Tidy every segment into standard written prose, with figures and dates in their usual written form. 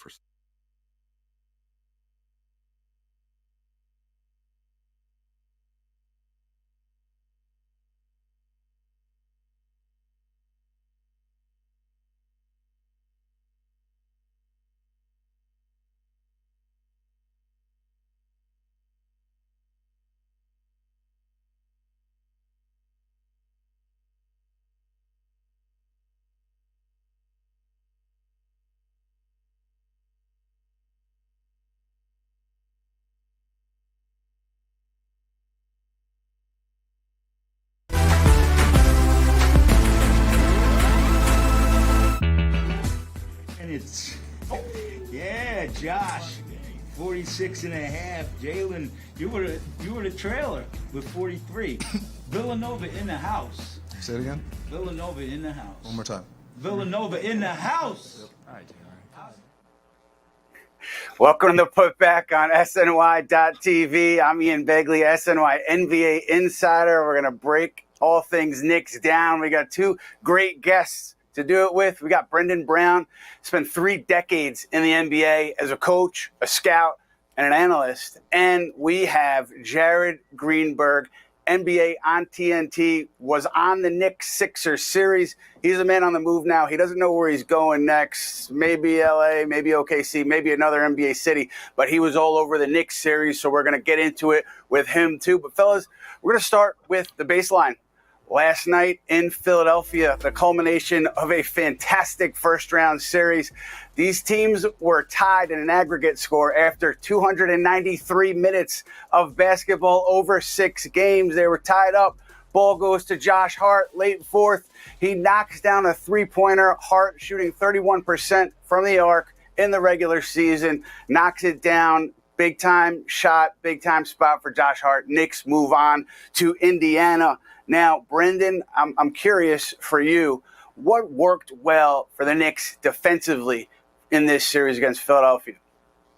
for. Yeah, Josh, 46 and a half. Jalen, you were the trailer with 43. Villanova in the house. Say it again. Villanova in the house. One more time. Villanova in the house. Yep. All right. Welcome to Putback on SNY.TV. I'm Ian Begley, SNY NBA Insider. We're going to break all things Knicks down. We got two great guests to do it with. We got Brendan Brown, spent 3 decades in the NBA as a coach, a scout, and an analyst. And we have Jared Greenberg, NBA on TNT, was on the Knicks-Sixers series. He's a man on the move now. He doesn't know where he's going next. Maybe LA, maybe OKC, maybe another NBA city. But he was all over the Knicks series, so we're going to get into it with him too. But fellas, we're going to start with the baseline. Last night in Philadelphia, the culmination of a fantastic first-round series. These teams were tied in an aggregate score after 293 minutes of basketball over 6 games. They were tied up. Ball goes to Josh Hart, late fourth. He knocks down a three-pointer. Hart shooting 31% from the arc in the regular season, knocks it down. Big-time shot, big-time spot for Josh Hart. Knicks move on to Indiana. Now, Brendan, I'm curious for you, what worked well for the Knicks defensively in this series against Philadelphia?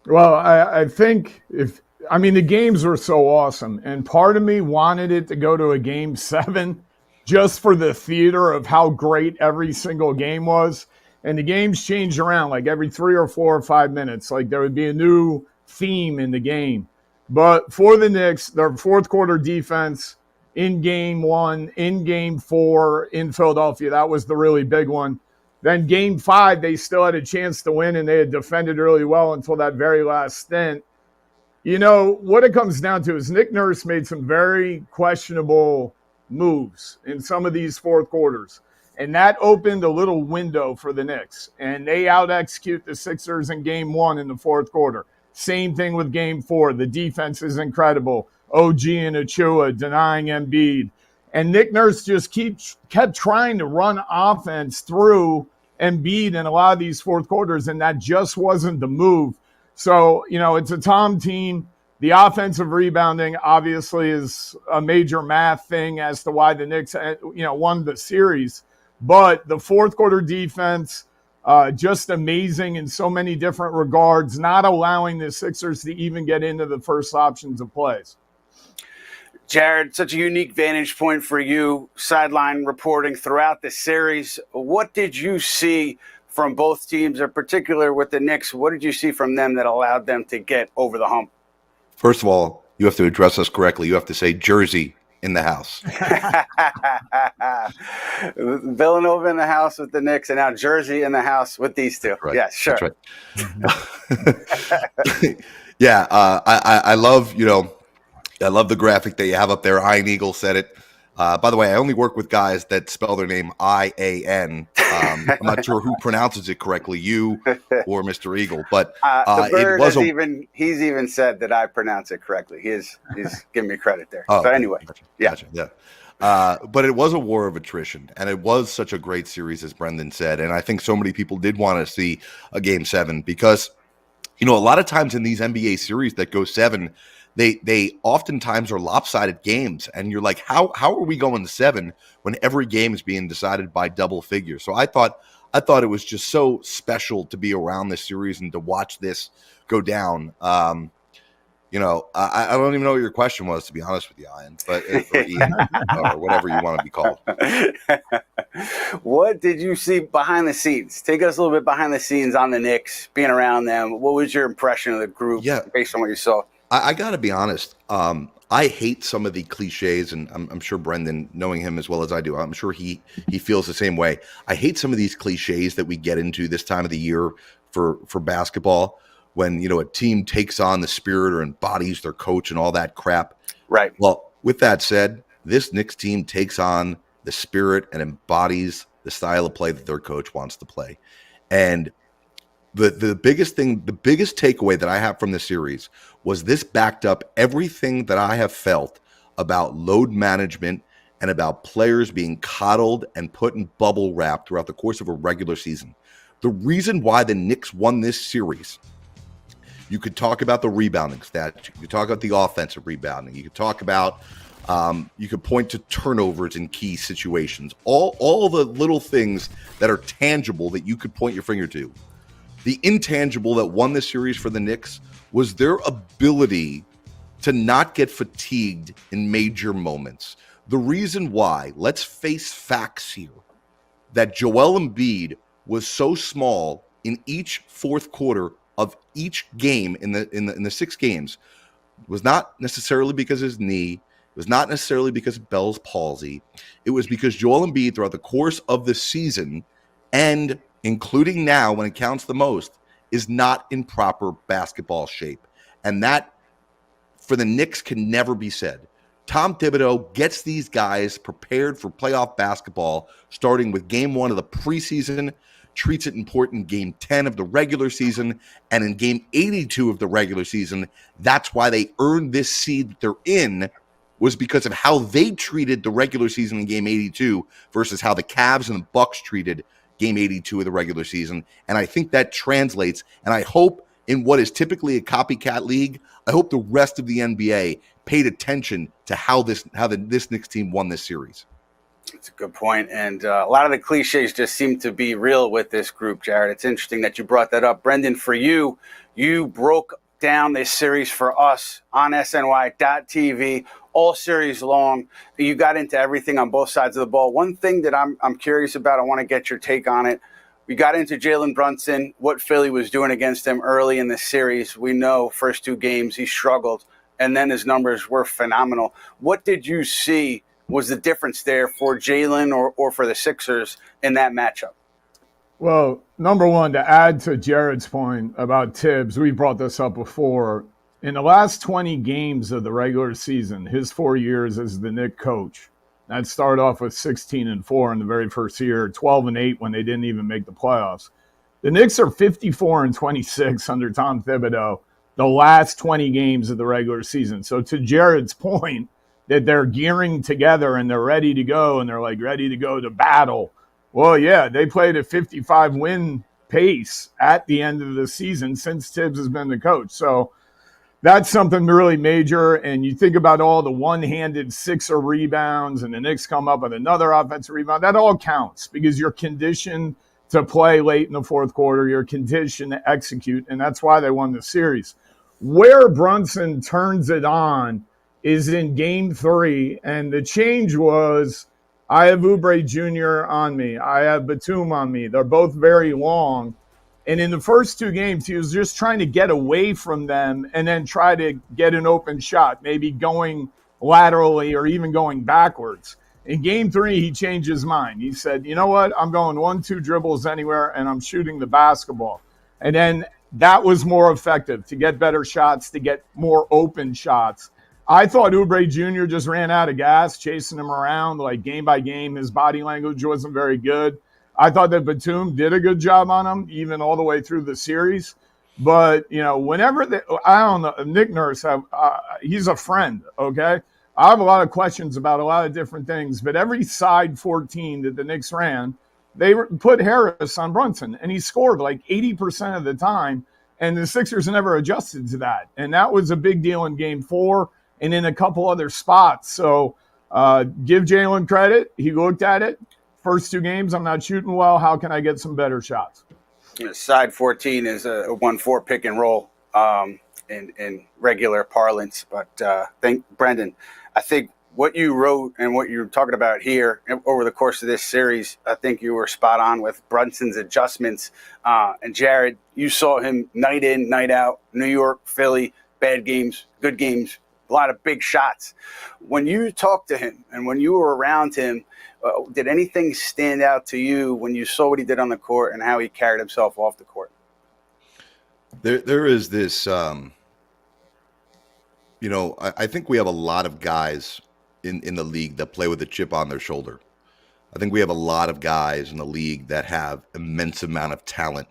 Well, I think the games were so awesome, and part of me wanted it to go to a game 7 just for the theater of how great every single game was. And the games changed around like every 3 or 4 or 5 minutes. Like there would be a new theme in the game. But for the Knicks, their fourth quarter defense in game 1, in game 4 in Philadelphia, that was the really big one. Then game 5, they still had a chance to win, and they had defended really well until that very last stint. You know, what it comes down to is Nick Nurse made some very questionable moves in some of these fourth quarters. And that opened a little window for the Knicks. And they out-execute the Sixers in game 1 in the fourth quarter. Same thing with game 4. The defense is incredible. OG and Achua denying Embiid. And Nick Nurse just kept trying to run offense through Embiid in a lot of these fourth quarters, and that just wasn't the move. So, you know, it's a Tom team. The offensive rebounding obviously is a major math thing as to why the Knicks, won the series. But the fourth quarter defense, just amazing in so many different regards, not allowing the Sixers to even get into the first options of plays. Jared, such a unique vantage point for you, sideline reporting throughout the series. What did you see from both teams, in particular with the Knicks? What did you see from them that allowed them to get over the hump? First of all, you have to address us correctly. You have to say Jersey in the house. Villanova in the house with the Knicks, and now Jersey in the house with these two. Right. Yeah, sure. That's right. Yeah, I love, I love the graphic that you have up there. Ian Eagle said it. By the way, I only work with guys that spell their name I-A-N. I'm not sure who pronounces it correctly, you or Mr. Eagle. But the bird it was he's even said that I pronounce it correctly. He's giving me credit there. Oh, so anyway, gotcha. But it was a war of attrition, and it was such a great series, as Brendan said. And I think so many people did want to see a game 7 because, a lot of times in these NBA series that go 7, they oftentimes are lopsided games, and you're like, how are we going to 7 when every game is being decided by double figures? So I thought it was just so special to be around this series and to watch this go down. I don't even know what your question was, to be honest with you, Ian, but or Ian, or whatever you want to be called. What did you see behind the scenes? Take us a little bit behind the scenes on the Knicks, being around them. What was your impression of the group based on what you saw? I got to be honest. I hate some of the cliches, and I'm sure Brendan, knowing him as well as I do, I'm sure he feels the same way. I hate some of these cliches that we get into this time of the year for basketball, when a team takes on the spirit or embodies their coach and all that crap. Right. Well, with that said, this Knicks team takes on the spirit and embodies the style of play that their coach wants to play. And the biggest takeaway that I have from the series was this backed up everything that I have felt about load management and about players being coddled and put in bubble wrap throughout the course of a regular season. The reason why the Knicks won this series, you could talk about the rebounding stats, you could talk about the offensive rebounding, you could talk about you could point to turnovers in key situations, all the little things that are tangible that you could point your finger to. The intangible that won this series for the Knicks was their ability to not get fatigued in major moments. The reason why, let's face facts here, that Joel Embiid was so small in each fourth quarter of each game in the 6 games was not necessarily because of his knee. It was not necessarily because of Bell's palsy. It was because Joel Embiid, throughout the course of the season, and including now when it counts the most, is not in proper basketball shape. And that, for the Knicks, can never be said. Tom Thibodeau gets these guys prepared for playoff basketball, starting with game 1 of the preseason, treats it important game 10 of the regular season, and in game 82 of the regular season. That's why they earned this seed that they're in, was because of how they treated the regular season in game 82 versus how the Cavs and the Bucks treated game 82 of the regular season. And I think that translates. And I hope, in what is typically a copycat league, I hope the rest of the NBA paid attention to how this Knicks team won this series. That's a good point. And a lot of the cliches just seem to be real with this group, Jared. It's interesting that you brought that up. Brendan, for you broke down this series for us on SNY.TV, all series long. You got into everything on both sides of the ball. One thing that I'm curious about, I want to get your take on it. We got into Jalen Brunson, what Philly was doing against him early in the series. We know first 2 games he struggled, and then his numbers were phenomenal. What did you see was the difference there for Jalen or for the Sixers in that matchup? Well, number one, to add to Jared's point about Tibbs, we brought this up before. In the last 20 games of the regular season, his 4 years as the Knicks coach, that started off with 16-4 in the very first year, 12-8 when they didn't even make the playoffs. The Knicks are 54-26 under Tom Thibodeau the last 20 games of the regular season. So to Jared's point, that they're gearing together and they're ready to go and they're like ready to go to battle. Well, yeah, they played a 55-win pace at the end of the season since Tibbs has been the coach. So that's something really major. And you think about all the one-handed Sixer rebounds and the Knicks come up with another offensive rebound. That all counts because you're conditioned to play late in the fourth quarter. You're conditioned to execute, and that's why they won the series. Where Brunson turns it on is in game 3, and the change was I have Oubre Jr. on me. I have Batum on me. They're both very long. And in the first 2 games, he was just trying to get away from them and then try to get an open shot, maybe going laterally or even going backwards. In game 3, he changed his mind. He said, you know what? I'm going 1-2 dribbles anywhere, and I'm shooting the basketball. And then that was more effective to get better shots, to get more open shots. I thought Oubre Jr. just ran out of gas, chasing him around like game by game. His body language wasn't very good. I thought that Batum did a good job on him, even all the way through the series. But, whenever I don't know, Nick Nurse, he's a friend, okay? I have a lot of questions about a lot of different things, but every side 14 that the Knicks ran, they put Harris on Brunson, and he scored like 80% of the time, and the Sixers never adjusted to that. And that was a big deal in game 4 and in a couple other spots. So give Jalen credit. He looked at it. First 2 games, I'm not shooting well. How can I get some better shots? Side 14 is a 1-4 pick and roll in regular parlance. But Brendan, I think what you wrote and what you're talking about here over the course of this series, I think you were spot on with Brunson's adjustments. And Jared, you saw him night in, night out, New York, Philly, bad games, good games, a lot of big shots. When you talked to him and when you were around him, did anything stand out to you when you saw what he did on the court and how he carried himself off the court? There is this, I think we have a lot of guys in the league that play with a chip on their shoulder. I think we have a lot of guys in the league that have immense amount of talent.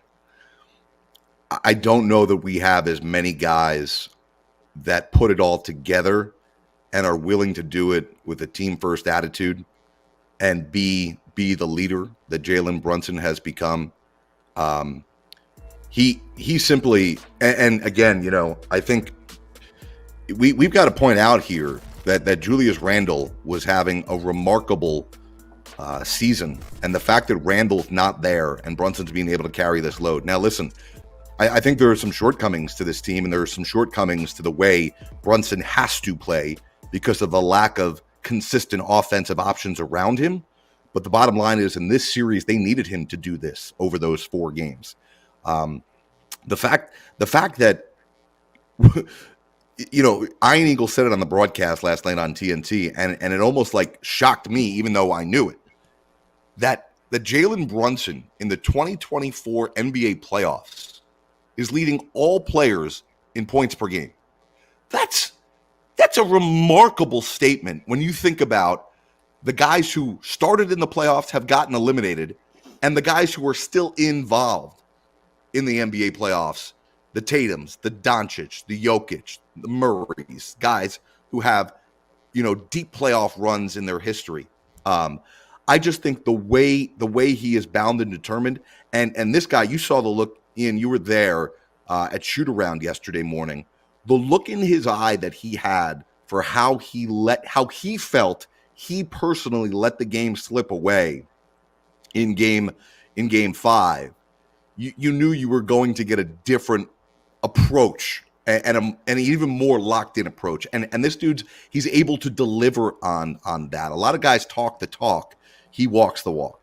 I don't know that we have as many guys that put it all together and are willing to do it with a team first attitude and be the leader that Jalen Brunson has become. He simply, and again, I think we've got to point out here that Julius Randle was having a remarkable season, and the fact that Randle's not there and Brunson's being able to carry this load. Now, listen, I think there are some shortcomings to this team, and there are some shortcomings to the way Brunson has to play because of the lack of consistent offensive options around him. But the bottom line is, in this series, they needed him to do this over those 4 games. The fact that Ian Eagle said it on the broadcast last night on TNT, and it almost like shocked me, even though I knew it, that Jalen Brunson in the 2024 NBA playoffs is leading all players in points per game. That's a remarkable statement when you think about the guys who started in the playoffs have gotten eliminated, and the guys who are still involved in the NBA playoffs, the Tatums, the Doncic, the Jokic, the Murrays, guys who have, deep playoff runs in their history. I just think the way he is bound and determined, and this guy, you saw the look, Ian, you were there at shoot around yesterday morning. The look in his eye that he had for how he felt he personally let the game slip away in game 5. You knew you were going to get a different approach and an even more locked in approach. And this he's able to deliver on that. A lot of guys talk the talk. He walks the walk.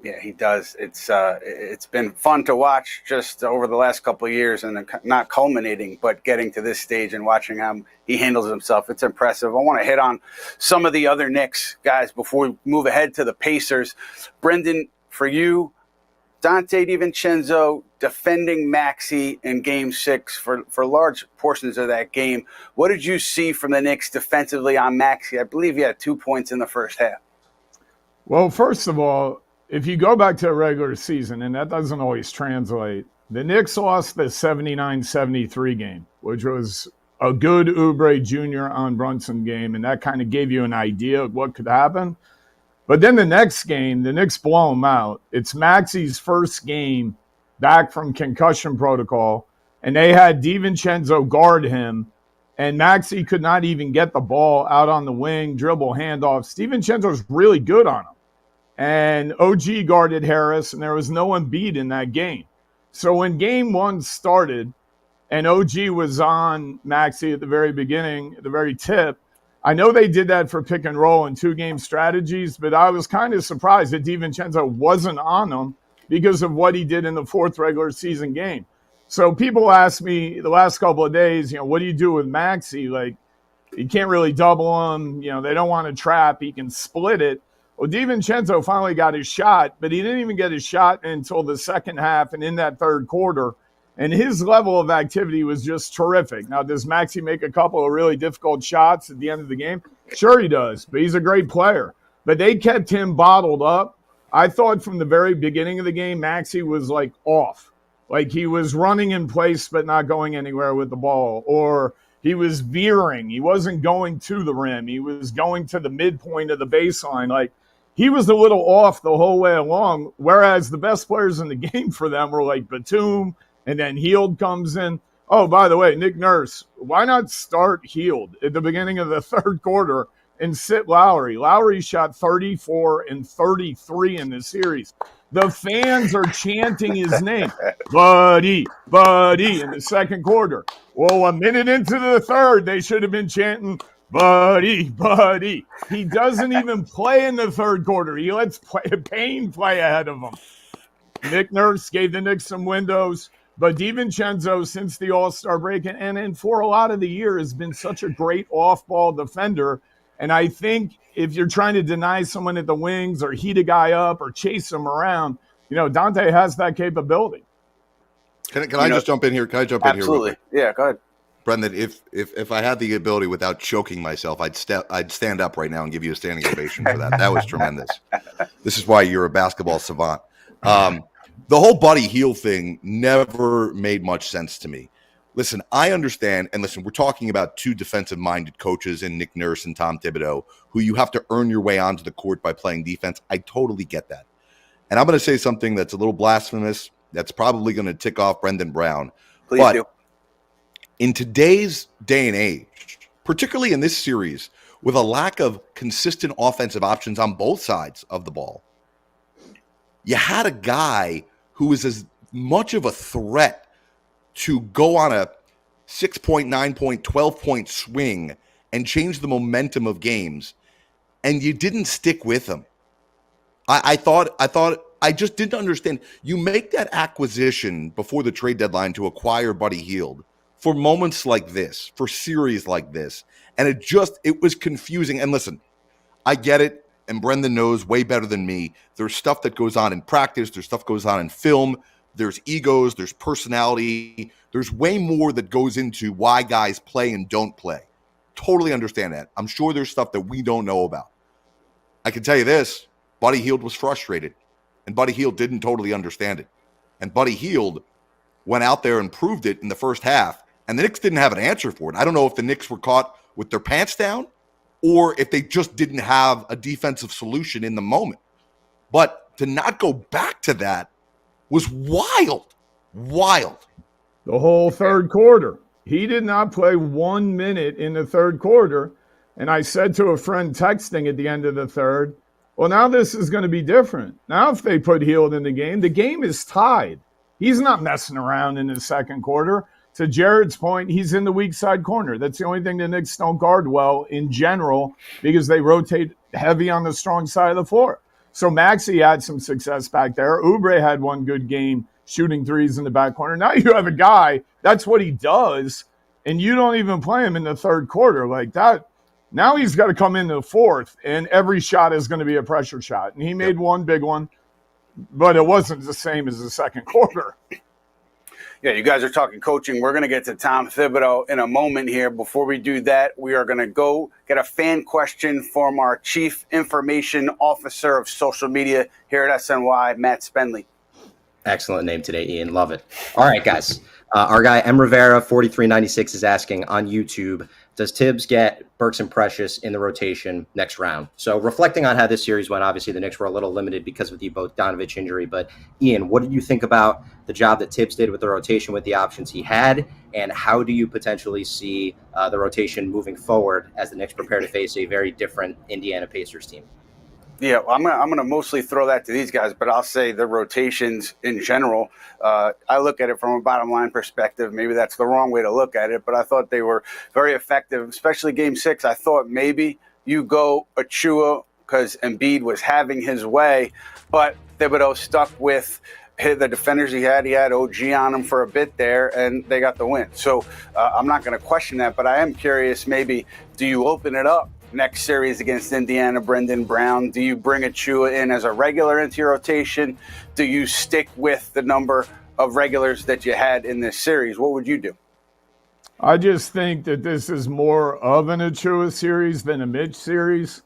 Yeah, he does. It's been fun to watch just over the last couple of years, and not culminating, but getting to this stage and watching how he handles himself. It's impressive. I want to hit on some of the other Knicks guys before we move ahead to the Pacers. Brendan, for you, Donte DiVincenzo defending Maxey in Game 6 for large portions of that game. What did you see from the Knicks defensively on Maxey? I believe he had 2 points in the first half. Well, first of all, if you go back to a regular season, and that doesn't always translate, the Knicks lost the 79-73 game, which was a good Oubre Jr. on Brunson game, and that kind of gave you an idea of what could happen. But then the next game, the Knicks blow them out. It's Maxey's first game back from concussion protocol, and they had DiVincenzo guard him, and Maxey could not even get the ball out on the wing, dribble handoffs. DiVincenzo's really good on him. And OG guarded Harris, and there was no Embiid in that game. So when Game 1 started, and OG was on Maxey at the very beginning, at the very tip, I know they did that for pick and roll and 2-game strategies, but I was kind of surprised that DiVincenzo wasn't on him because of what he did in the 4th regular season game. So people ask me the last couple of days, what do you do with Maxey? Like, you can't really double him. They don't want to trap. He can split it. Well, DiVincenzo finally got his shot, but he didn't even get his shot until the second half and in that third quarter. And his level of activity was just terrific. Now, does Maxey make a couple of really difficult shots at the end of the game? Sure he does, but he's a great player. But they kept him bottled up. I thought from the very beginning of the game, Maxey was like off. Like he was running in place but not going anywhere with the ball. Or he was veering. He wasn't going to the rim. He was going to the midpoint of the baseline. Like, he was a little off the whole way along, whereas the best players in the game for them were like Batum, and then Hield comes in. Oh, by the way, Nick Nurse, why not start Hield at the beginning of the third quarter and sit Lowry? Lowry shot 34 and 33 in the series. The fans are chanting his name, Buddy, Buddy, in the second quarter. Well, a minute into the third, they should have been chanting, Buddy, Buddy. He doesn't even play in the third quarter. He lets Payne play ahead of him. Nick Nurse gave the Knicks some windows, but DiVincenzo, since the All-Star break, and for a lot of the year, has been such a great off-ball defender. And I think if you're trying to deny someone at the wings or heat a guy up or chase him around, Dante has that capability. Can I just jump in here? Can I jump in here? Absolutely. Yeah, go ahead. Brendan, if I had the ability without choking myself, I'd stand up right now and give you a standing ovation for that. That was tremendous. This is why you're a basketball savant. The whole Buddy Hield thing never made much sense to me. Listen, I understand, and listen, we're talking about two defensive-minded coaches in Nick Nurse and Tom Thibodeau, who you have to earn your way onto the court by playing defense. I totally get that. And I'm going to say something that's a little blasphemous, that's probably going to tick off Brendan Brown. Please do. In today's day and age, particularly in this series, with a lack of consistent offensive options on both sides of the ball, you had a guy who was as much of a threat to go on a 6-point, 9-point, 12-point swing and change the momentum of games, and you didn't stick with him. I just didn't understand. You make that acquisition before the trade deadline to acquire Buddy Hield for moments like this, for series like this, and it was confusing. And listen, I get it, and Brendan knows way better than me. There's stuff that goes on in practice. There's stuff that goes on in film. There's egos, there's personality, there's way more that goes into why guys play and don't play. Totally understand that. I'm sure there's stuff that we don't know about. I can tell you this, Buddy Hield was frustrated, and Buddy Hield didn't totally understand it. And Buddy Hield went out there and proved it in the first half, and the Knicks didn't have an answer for it. I don't know if the Knicks were caught with their pants down or if they just didn't have a defensive solution in the moment. But to not go back to that was wild. The whole third quarter. He did not play 1 minute in the third quarter. And I said to a friend texting at the end of the third, well, now this is going to be different. Now if they put Hield in the game is tied. He's not messing around in the second quarter. To Jared's point, he's in the weak side corner. That's the only thing the Knicks don't guard well in general because they rotate heavy on the strong side of the floor. So Maxey had some success back there. Oubre had one good game shooting threes in the back corner. Now you have a guy, that's what he does, and you don't even play him in the third quarter like that. Now he's got to come in the fourth, and every shot is going to be a pressure shot. And he made one big one, but it wasn't the same as the second quarter. Yeah, you guys are talking coaching. We're going to get to Tom Thibodeau in a moment here. Before we do that, we are going to go get a fan question from our Chief Information Officer of Social Media here at SNY, Matt Spenley. Excellent name today, Ian. Love it. All right, guys. Our guy, M. Rivera, 4396, is asking on YouTube, does Tibbs get Burks and Precious in the rotation next round? So reflecting on how this series went, obviously the Knicks were a little limited because of the Bogdanovich injury. But Ian, what did you think about the job that Tibbs did with the rotation with the options he had? And how do you potentially see the rotation moving forward as the Knicks prepare to face a very different Indiana Pacers team? Yeah, I'm gonna mostly throw that to these guys, but I'll say the rotations in general. I look at it from a bottom line perspective. Maybe that's the wrong way to look at it, but I thought they were very effective, especially Game 6. I thought maybe you go Achua because Embiid was having his way, but Thibodeau stuck with the defenders he had. He had OG on him for a bit there, and they got the win. So I'm not going to question that, but I am curious. Maybe do you open it up next series against Indiana, Brendan Brown? Do you bring Achua in as a regular into your rotation? Do you stick with the number of regulars that you had in this series? What would you do? I just think that this is more of an Achua series than a Mitch series.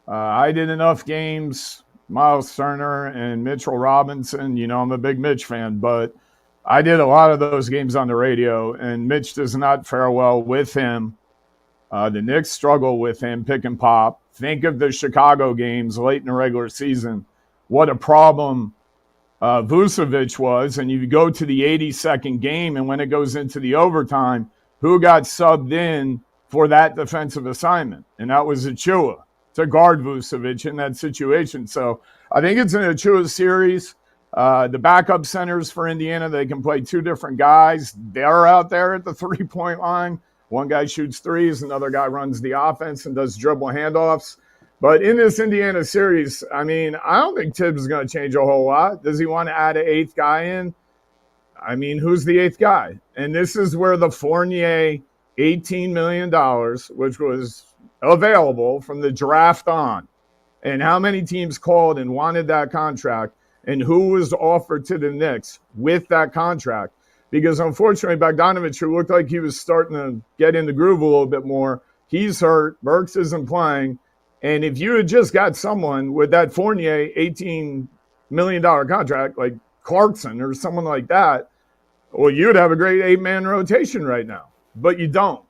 I did enough games, Miles Turner and Mitchell Robinson. You know, I'm a big Mitch fan, but I did a lot of those games on the radio, and Mitch does not fare well with him. The Knicks struggle with him, pick and pop. Think of the Chicago games late in the regular season. What a problem Vucevic was. And you go to the 82nd game, and when it goes into the overtime, who got subbed in for that defensive assignment? And that was Achua to guard Vucevic in that situation. So I think it's an Achua series. The backup centers for Indiana, they can play two different guys. They're out there at the three-point line. One guy shoots threes, another guy runs the offense and does dribble handoffs. But in this Indiana series, I mean, I don't think Tibbs is going to change a whole lot. Does he want to add an eighth guy in? I mean, who's the eighth guy? And this is where the Fournier $18 million, which was available from the draft on, and how many teams called and wanted that contract, and who was offered to the Knicks with that contract. Because unfortunately, Bogdanovich, who looked like he was starting to get in the groove a little bit more, he's hurt. Burks isn't playing. And if you had just got someone with that Fournier $18 million contract, like Clarkson or someone like that, well, you'd have a great 8-man rotation right now. But you don't.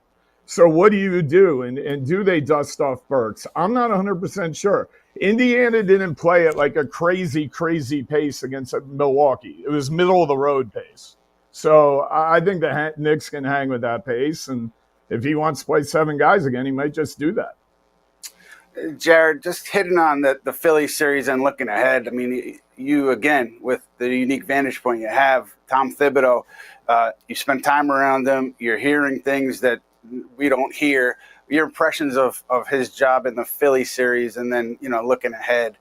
So what do you do? And do they dust off Burks? I'm not 100% sure. Indiana didn't play at like a crazy, crazy pace against Milwaukee. It was middle-of-the-road pace. So I think the Knicks can hang with that pace. And if he wants to play 7 guys again, he might just do that. Jared, just hitting on the Philly series and looking ahead. I mean, you, again, with the unique vantage point you have, Tom Thibodeau, you spend time around him. You're hearing things that we don't hear. Your impressions of his job in the Philly series, and then, you know, looking ahead,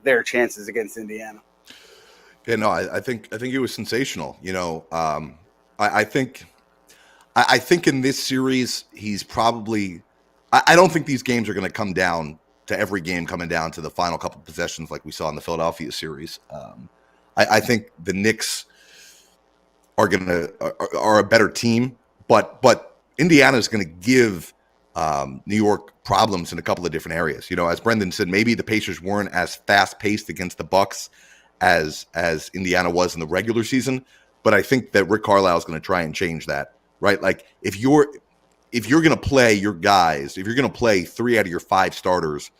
their chances against Indiana. Yeah, no, I think it was sensational. You know, I think in this series he's probably. I don't think these games are going to come down to every game coming down to the final couple possessions like we saw in the Philadelphia series. I think the Knicks are a better team, but Indiana is going to give New York problems in a couple of different areas. You know, as Brendan said, maybe the Pacers weren't as fast paced against the Bucks as Indiana was in the regular season, but I think that Rick Carlisle is going to try and change that. Right, like if you're going to play your guys, if you're going to play 3 out of your 5 starters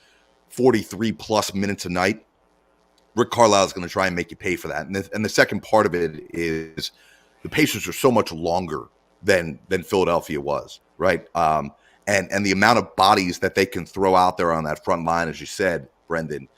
43 plus minutes a night, Rick Carlisle is going to try and make you pay for that. And the second part of it is the Pacers are so much longer than Philadelphia was, right? And the amount of bodies that they can throw out there on that front line, as you said, Brendan,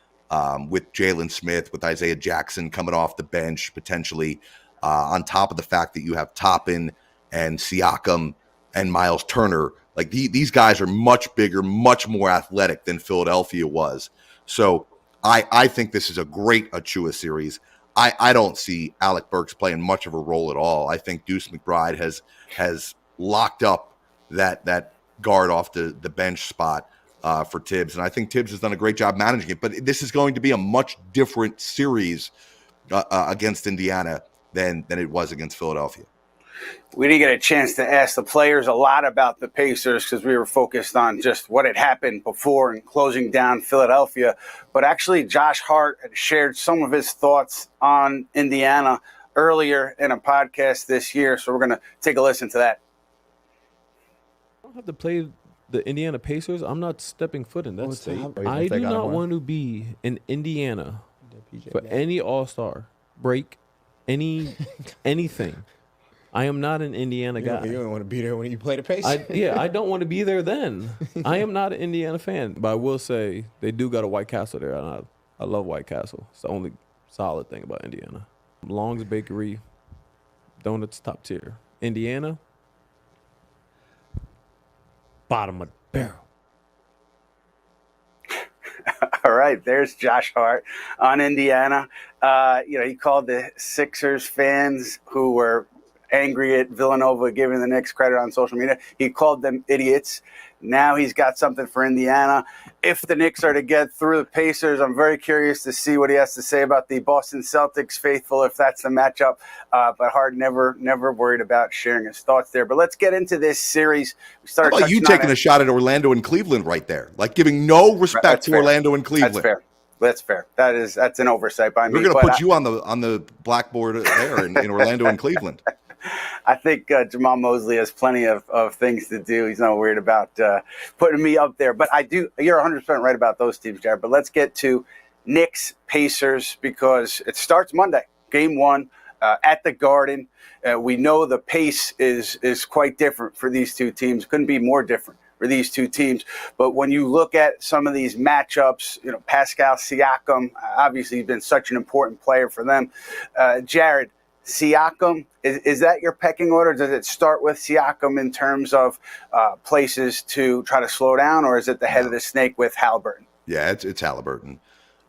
with Jalen Smith, with Isaiah Jackson coming off the bench potentially, on top of the fact that you have Toppin and Siakam and Miles Turner, like these guys are much bigger, much more athletic than Philadelphia was. So I think this is a great Achua series. I don't see Alec Burks playing much of a role at all. I think Deuce McBride has locked up that guard off the bench spot for Tibbs, and I think Tibbs has done a great job managing it. But this is going to be a much different series against Indiana than it was against Philadelphia. We didn't get a chance to ask the players a lot about the Pacers because we were focused on just what had happened before and closing down Philadelphia. But actually, Josh Hart had shared some of his thoughts on Indiana earlier in a podcast this year. So we're going to take a listen to that. I don't have to play the Indiana Pacers. I'm not stepping foot in that state. I do not want to be in Indiana for any All-Star break, anything. I am not an Indiana guy. You don't want to be there when you play the Pacers. I don't want to be there then. I am not an Indiana fan. But I will say they do got a White Castle there. And I love White Castle. It's the only solid thing about Indiana. Long's Bakery, donuts top tier. Indiana, bottom of the barrel. All right, there's Josh Hart on Indiana. He called the Sixers fans who were angry at Villanova giving the Knicks credit on social media. He called them idiots. Now he's got something for Indiana. If the Knicks are to get through the Pacers, I'm very curious to see what he has to say about the Boston Celtics faithful, if that's the matchup. But Hart never worried about sharing his thoughts there. But let's get into this series. How about you taking a shot at Orlando and Cleveland right there? Like giving no respect to Orlando and Cleveland. That's fair. That's an oversight by me. We're going to put you on the blackboard there in Orlando and Cleveland. I think Jamal Mosley has plenty of things to do. He's not worried about putting me up there. But you're 100% right about those teams, Jared. But let's get to Knicks Pacers because it starts Monday, game 1 at the Garden. We know the pace is quite different for these two teams. Couldn't be more different, for these two teams. But when you look at some of these matchups, Pascal Siakam, obviously he's been such an important player for them. Jared, Siakam, is that your pecking order? Does it start with Siakam in terms of places to try to slow down, or is it the head of the snake with Haliburton? Yeah, it's Haliburton.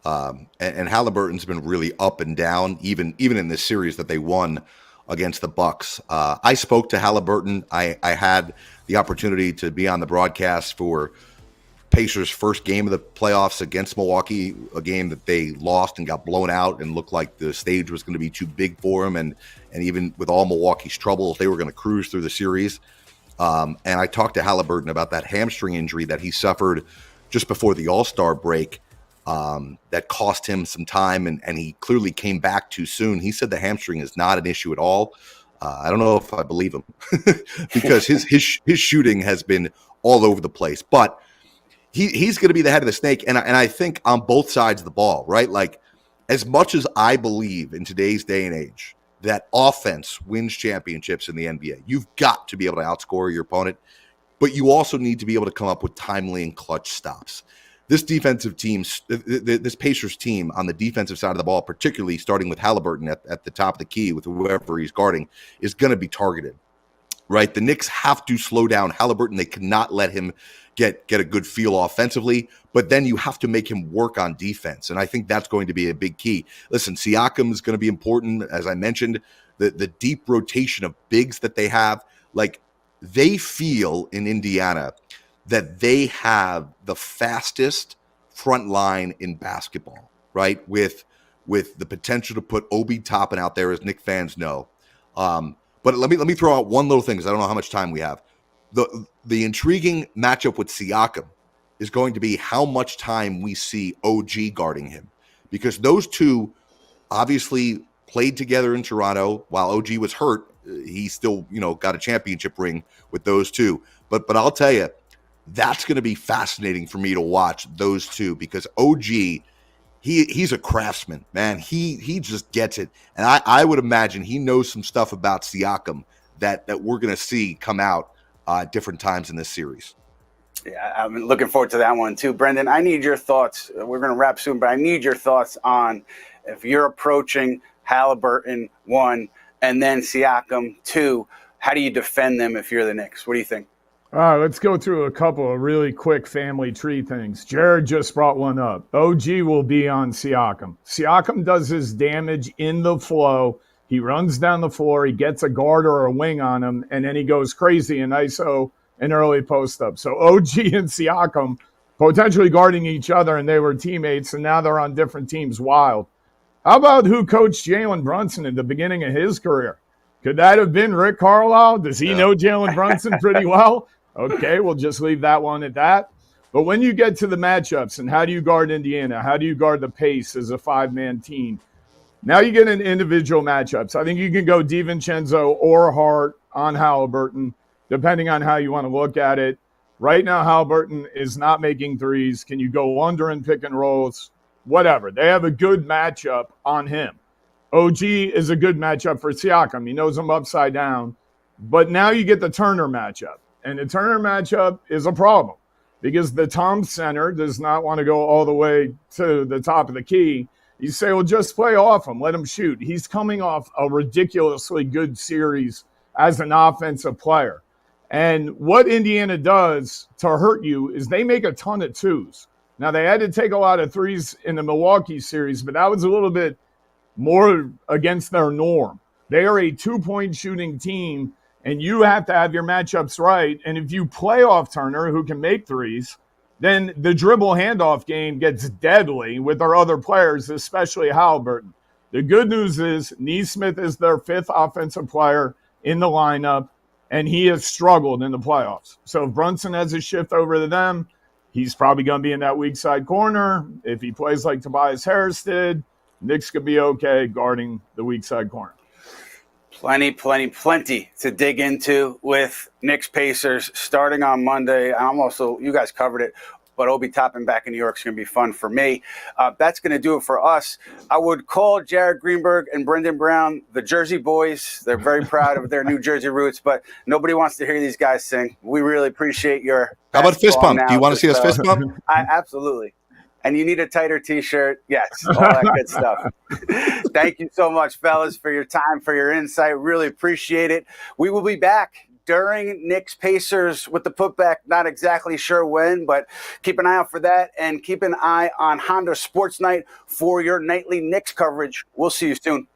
And Halliburton's been really up and down, even in this series that they won against the Bucks. I spoke to Haliburton. I had the opportunity to be on the broadcast for Pacers' first game of the playoffs against Milwaukee, a game that they lost and got blown out and looked like the stage was going to be too big for them. And even with all Milwaukee's troubles, they were going to cruise through the series. And I talked to Haliburton about that hamstring injury that he suffered just before the All-Star break that cost him some time, and he clearly came back too soon. He said the hamstring is not an issue at all. I don't know if I believe him because his shooting has been all over the place, but he's going to be the head of the snake. And I think on both sides of the ball, right? Like, as much as I believe in today's day and age that offense wins championships in the NBA, you've got to be able to outscore your opponent, but you also need to be able to come up with timely and clutch stops. This defensive team, this Pacers team on the defensive side of the ball, particularly starting with Haliburton at the top of the key with whoever he's guarding, is going to be targeted, right? The Knicks have to slow down Haliburton. They cannot let him get a good feel offensively, but then you have to make him work on defense. And I think that's going to be a big key. Listen, Siakam is going to be important. As I mentioned, the deep rotation of bigs that they have, like, they feel in Indiana that they have the fastest front line in basketball, right? With the potential to put Obi Toppin out there, as Knicks fans know. But let me throw out one little thing, because I don't know how much time we have. The intriguing matchup with Siakam is going to be how much time we see OG guarding him, because those two obviously played together in Toronto. While OG was hurt, he still got a championship ring with those two. But I'll tell you, that's going to be fascinating for me to watch those two, because OG, he's a craftsman, man. He just gets it. And I would imagine he knows some stuff about Siakam that we're going to see come out different times in this series. Yeah, I'm looking forward to that one too. Brendan, I need your thoughts. We're going to wrap soon, but I need your thoughts on if you're approaching Haliburton 1 and then Siakam 2, how do you defend them if you're the Knicks? What do you think? Let's go through a couple of really quick family tree things. Jared just brought one up. OG will be on Siakam. Siakam does his damage in the flow. He runs down the floor. He gets a guard or a wing on him, and then he goes crazy in ISO and early post-up. So OG and Siakam potentially guarding each other, and they were teammates, and now they're on different teams. Wild. How about who coached Jalen Brunson at the beginning of his career? Could that have been Rick Carlisle? Does he know Jalen Brunson pretty well? Okay, we'll just leave that one at that. But when you get to the matchups and how do you guard Indiana? How do you guard the pace as a five-man team? Now you get in individual matchups. I think you can go DiVincenzo or Hart on Haliburton, depending on how you want to look at it. Right now, Haliburton is not making threes. Can you go under and pick and rolls? Whatever. They have a good matchup on him. OG is a good matchup for Siakam. He knows him upside down. But now you get the Turner matchup. And the Turner matchup is a problem because the Tom center does not want to go all the way to the top of the key. You say, well, just play off him. Let him shoot. He's coming off a ridiculously good series as an offensive player. And what Indiana does to hurt you is they make a ton of twos. Now, they had to take a lot of threes in the Milwaukee series, but that was a little bit more against their norm. They are a two-point shooting team, and you have to have your matchups right. And if you play off Turner, who can make threes, then the dribble handoff game gets deadly with our other players, especially Haliburton. The good news is Nesmith is their fifth offensive player in the lineup, and he has struggled in the playoffs. So if Brunson has a shift over to them, he's probably going to be in that weak side corner. If he plays like Tobias Harris did, Knicks could be okay guarding the weak side corner. Plenty to dig into with Knicks Pacers starting on Monday. You guys covered it. but Obi Toppin back in New York is going to be fun for me. That's going to do it for us. I would call Jared Greenberg and Brendan Brown the Jersey Boys. They're very proud of their New Jersey roots, but nobody wants to hear these guys sing. We really appreciate your. How about fist pump? Do you want to see us fist pump? Absolutely. And you need a tighter T-shirt. Yes, all that good stuff. Thank you so much, fellas, for your time, for your insight. Really appreciate it. We will be back during Knicks Pacers with the putback. Not exactly sure when, but keep an eye out for that. And keep an eye on Honda Sports Night for your nightly Knicks coverage. We'll see you soon.